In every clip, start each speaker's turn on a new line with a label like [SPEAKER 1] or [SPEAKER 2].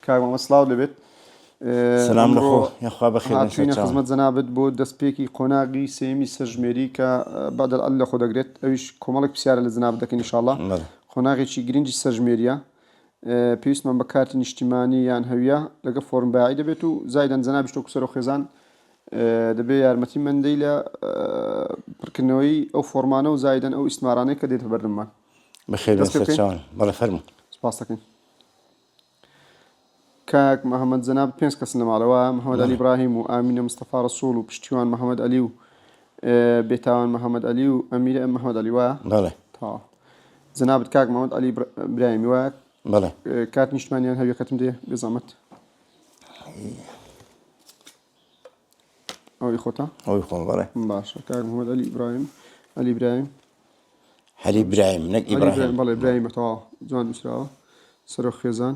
[SPEAKER 1] كاغ محمد سلااو لبيت
[SPEAKER 2] سلام لخو يا خوا بخير
[SPEAKER 1] هاتوینە خزمەت جەنابەت بۆ دەستپێکی قۆناغی سێمی سەرژمێری کە بەعد لە خۆ دەگرێت ئەویش کۆمەڵێک پرسیارە لە جەنابەت دەکەین ئینشاءڵڵا قۆناغێکی گرنگی سەرژمێریە پێویستمان بە کارتی نیشتیمانی یان هەویە لەگە فۆرم بەیاعی دەبێت و زایدەن جەنابی تۆ سەر و خێزان دەبێت یارمەتی مندەی لە پڕکردنەوەی ئەو فۆرمانە و زایدەن ئەو ئیسمارانەی کە دێتە بەردەممان
[SPEAKER 2] بخير بخير بەڵێ فەرموو
[SPEAKER 1] سپاس دەکەین كاك محمد زناب بينس كسلنا معلوا محمد علي إبراهيم وآمين مصطفى رسول وبشتيوان محمد علي بيتاوان محمد علي وأمير محمد علي
[SPEAKER 2] بله
[SPEAKER 1] تا زناب كاك محمد علي إبراهيم
[SPEAKER 2] بله
[SPEAKER 1] كات نشتمانيان هبي كتم دي بزعمت أو يخوتا
[SPEAKER 2] أو يخون بله
[SPEAKER 1] باشا كاك محمد علي إبراهيم علي إبراهيم
[SPEAKER 2] علي إبراهيم نك إبراهيم
[SPEAKER 1] بله إبراهيم تا جوان مسرا سرخ خزان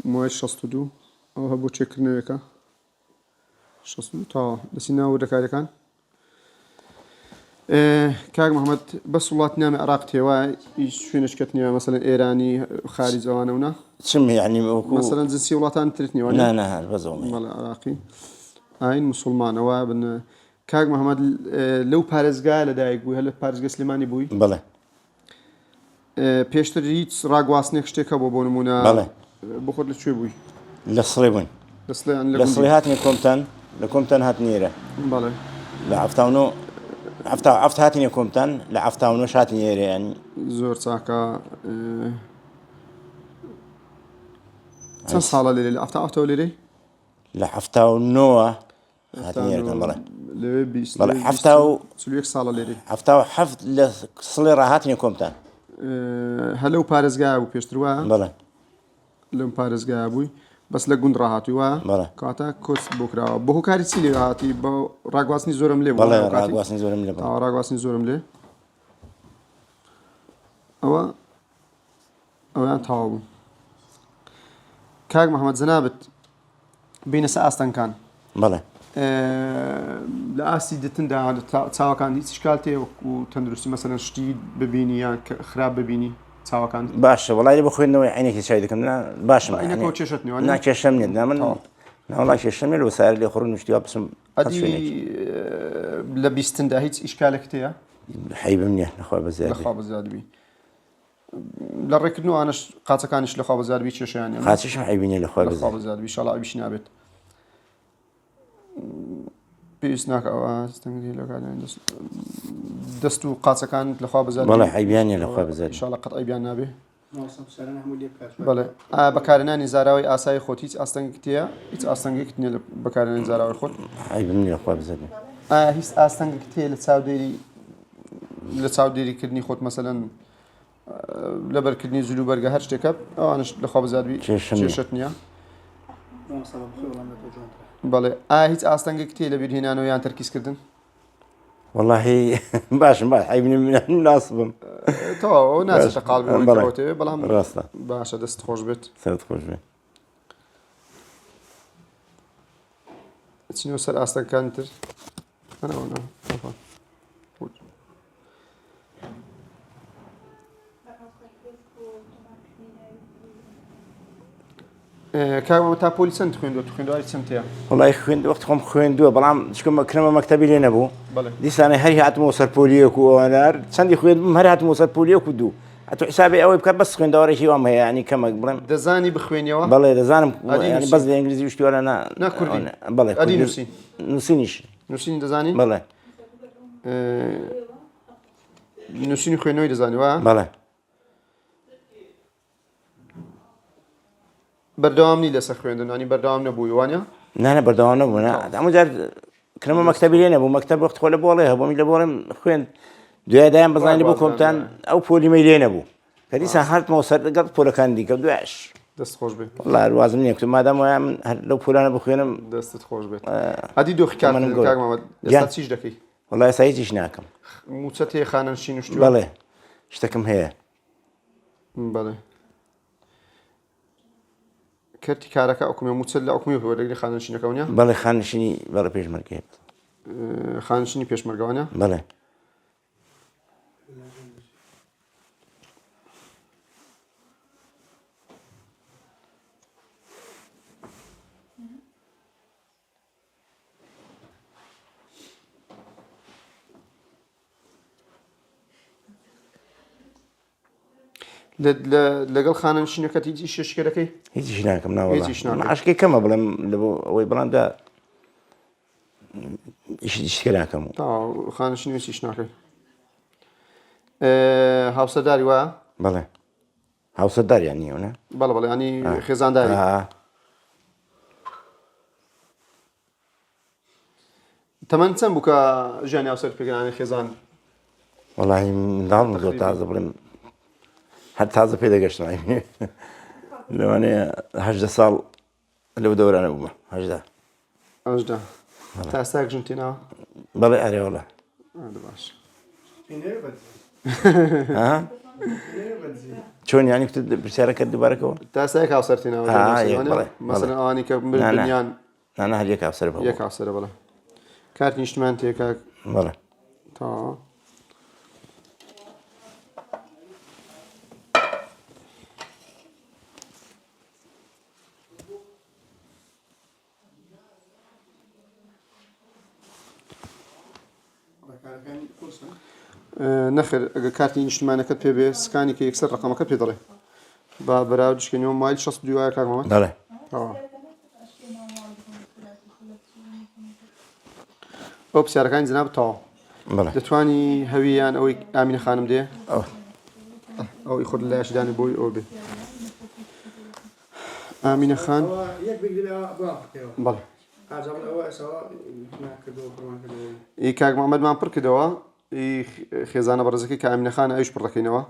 [SPEAKER 1] موعد 62 أو هبو تشكرنا وياك 62 تا دسينا ودكاري كان كاك محمد بس والله تنام عراق تيوا شو نشكتني مثلا إيراني خارج أوانا ونا
[SPEAKER 2] شم يعني
[SPEAKER 1] مثلا جنسية والله ترتني
[SPEAKER 2] وانا لا بزومي
[SPEAKER 1] مال عراقي عين مسلمان وابن كاك محمد لو بارزجا لدايق بوي هل بارزجا سليماني بوي
[SPEAKER 2] بله
[SPEAKER 1] بيشتر هيت راقواسنك شتيكا بونمونا
[SPEAKER 2] بله
[SPEAKER 1] بخور لشوي بوي
[SPEAKER 2] لصريبون لصري هاتني كومتن هاتني ره
[SPEAKER 1] بله
[SPEAKER 2] لا عفتاونو عفت هاتني كومتن لا عفتاونو شاتني ره يعني
[SPEAKER 1] زور ساكا چەند ساڵە لێرە لە ئەفتاوە لێرەی
[SPEAKER 2] لە هەفتاونۆوە هاتنیێرەکەم بەڵێ بەڵێ
[SPEAKER 1] چلوەک ساڵە لێرەی
[SPEAKER 2] هەفتاوە حەفت لە سڵی ڕاهاتنی کۆمتان
[SPEAKER 1] هەلەو پارێزگایە بوو پێشتر وایە
[SPEAKER 2] بەڵێ
[SPEAKER 1] لەم پارێزگایە بووی بەس لە گوند ڕاهاتووی وایە
[SPEAKER 2] بەڵێ
[SPEAKER 1] کاتە کۆچ بۆ کراوە بۆ هۆکاری چی لێ هاتی بە ڕاگواستنی زۆرم لێ
[SPEAKER 2] بەڵێ ڕاگواستنی زۆرم لێ
[SPEAKER 1] ڕاگواستنی زۆرم لێ ئەویان تەواو بوو كاك محمد زنابت بين ساستن كان
[SPEAKER 2] بله
[SPEAKER 1] لا أسيد تندع تساوى كان هيك إشكالته وتندرسي مثلا شديد ببيني يعني خراب ببيني تساوى كان
[SPEAKER 2] باش والله اللي بخوي إنه عينك شايد كنا باش
[SPEAKER 1] ما عينك وتششتني
[SPEAKER 2] أنا كشمني دائما والله كشمني الوسائل اللي يخرجون مشتوا بس
[SPEAKER 1] أدي لبيستندع هيك إشكالك تيا
[SPEAKER 2] حيب مني لخواب الزاد
[SPEAKER 1] لخواب الزاد بي لركنو أنا قاطع كانش لخواب الزاد بي شو يعني
[SPEAKER 2] قاطعش حيبني لخواب
[SPEAKER 1] الزاد بي إن شاء الله أبيش نابت بيسناك أو استنجي لك على دستو قاطع كان لخواب الزاد
[SPEAKER 2] والله حيبياني لخواب الزاد
[SPEAKER 1] إن شاء الله قطعي بيان نابه بله بكارناني زاراوي آسای خوتیت آستانگ کتیا ایت آستانگی کتنی بکارناني زاراوي خود
[SPEAKER 2] حيبني لخواب الزاد
[SPEAKER 1] هیچ آستانگ کتیه لتصاوديري كدني خود مثلا لبر كدني زلو برجع هرش تكب أنا لخواب الزاد بي ششتنيا بله هیچ آستانگ کتیه لبیر هنا نویان ترکیز کردن
[SPEAKER 2] والله باش حيبني من ناصبهم
[SPEAKER 1] تو ناس تقالب ويكوتي بلهم
[SPEAKER 2] راسته
[SPEAKER 1] باش دست خوش بيت
[SPEAKER 2] سرت خوش بيت
[SPEAKER 1] شنو سر أصلا كانتر أنا كاغا متى بوليسنت خويندو أي سنتيا
[SPEAKER 2] والله وقتهم خويندو بلام شكون كلمة مكتبي لنا بو
[SPEAKER 1] بله
[SPEAKER 2] دي سنة هري هات موصل بوليوك وأنا سندي خويند هري هات موصل بوليوك ودو أتو حسابي أوي بكر بس خويند دوري شيء وهم يعني كم بلام
[SPEAKER 1] دزاني بخوينيوا
[SPEAKER 2] بله دزانم يعني بس الإنجليزي وش تقول أنا
[SPEAKER 1] كردي
[SPEAKER 2] بله
[SPEAKER 1] أدي
[SPEAKER 2] نسينيش
[SPEAKER 1] دزاني
[SPEAKER 2] بله
[SPEAKER 1] نسيني خوينوي دزاني واه
[SPEAKER 2] بله
[SPEAKER 1] بردوامني لسه خويندن يعني بردوام نبوي وانيا
[SPEAKER 2] نه بردوام نبونا مجرد كلمة مكتبي لنا بو مكتب وقت خلا بوله هو ميل بوله خوين دوای دایم بزنی بو کمتن او پولی میلینه بو کدی سهرت موسر قد پول کندی که دوش
[SPEAKER 1] دست خوش بید
[SPEAKER 2] والله الوازم نیست مادام وام لو پولانه بخوینم
[SPEAKER 1] دستت خوش بید هدی دو خیار کاغ محمد دست چیش دکی
[SPEAKER 2] والله سعیدش ناکم
[SPEAKER 1] موچته خانن شینوشتو
[SPEAKER 2] بله اشتكم هي
[SPEAKER 1] بله كرتي كاركا أكمل متسلة أكمل في ورقة خانشيني كونيا
[SPEAKER 2] بله خانشيني بله بيش مركب
[SPEAKER 1] خانشيني بيش مركبانيا
[SPEAKER 2] بله
[SPEAKER 1] لەگەڵ خانەنشینەکەت هیچ شتێک دەکەی؟
[SPEAKER 2] هیچیش ناکەم
[SPEAKER 1] هیچیش ناکەی.
[SPEAKER 2] عاشقی کەمە بڵێم لە بۆ ئەوەی بەڵامدا شتێ ناکەم.
[SPEAKER 1] خانەنشینی هیچیش ناکەی. هاوسەرداری وایە؟
[SPEAKER 2] بەڵێ هاوسەرداریان نییە نە؟
[SPEAKER 1] بەڵێ ینی خێزانداری. تەمەەن چەند بوو کە ژیانی هاوسەر پێکردانی خێزان؟
[SPEAKER 2] وەڵاهی منداڵم زۆر تازە بڵێم هەر تازە پێ دەگەشتنای لەوانەیە 18 ساڵ لەو دەورانە بوومە 18.
[SPEAKER 1] تا ئێستا ژن تێناوە؟
[SPEAKER 2] بەڵێ ئەرێ وەڵا
[SPEAKER 1] باش.
[SPEAKER 2] چۆن ینی پرسیارەکە دووبارەکەەوە؟
[SPEAKER 1] تا ئێستا یەک هاوسەر تێناوە؟ مەسەڵەن ئەوانی کە بردیان
[SPEAKER 2] نانە هەر یەک هاوسەر بوو.
[SPEAKER 1] یەک هاوسەرە بەڵێ. کارتی نیشتمان تێکا؟
[SPEAKER 2] بەڵێ.
[SPEAKER 1] تەواوە. نەخێر ئەگە کارتی نیشتمانەکەت پێ بێ سکانی کە یەکسەر ڕقەمەکە پێ دەڵێ با بەراو دشکێنەوە مایل 62 کاک مەمەد؟
[SPEAKER 2] بەڵێ.
[SPEAKER 1] ئەو پرسیارەکانی جەناب تەواو.
[SPEAKER 2] بەڵێ.
[SPEAKER 1] دەتوانی هەویان ئەوەی ئامینە خانم دێ؟ ئەوەی خۆت لە لایەشدانی بۆی ئەو بێ. ئامینە خان. بەڵێ. کاک مەمەدمان پڕ کردەوە خێزانە بەڕێزەکەی کە ئامینە خانە ئەویش پڕ دەکەینەوە.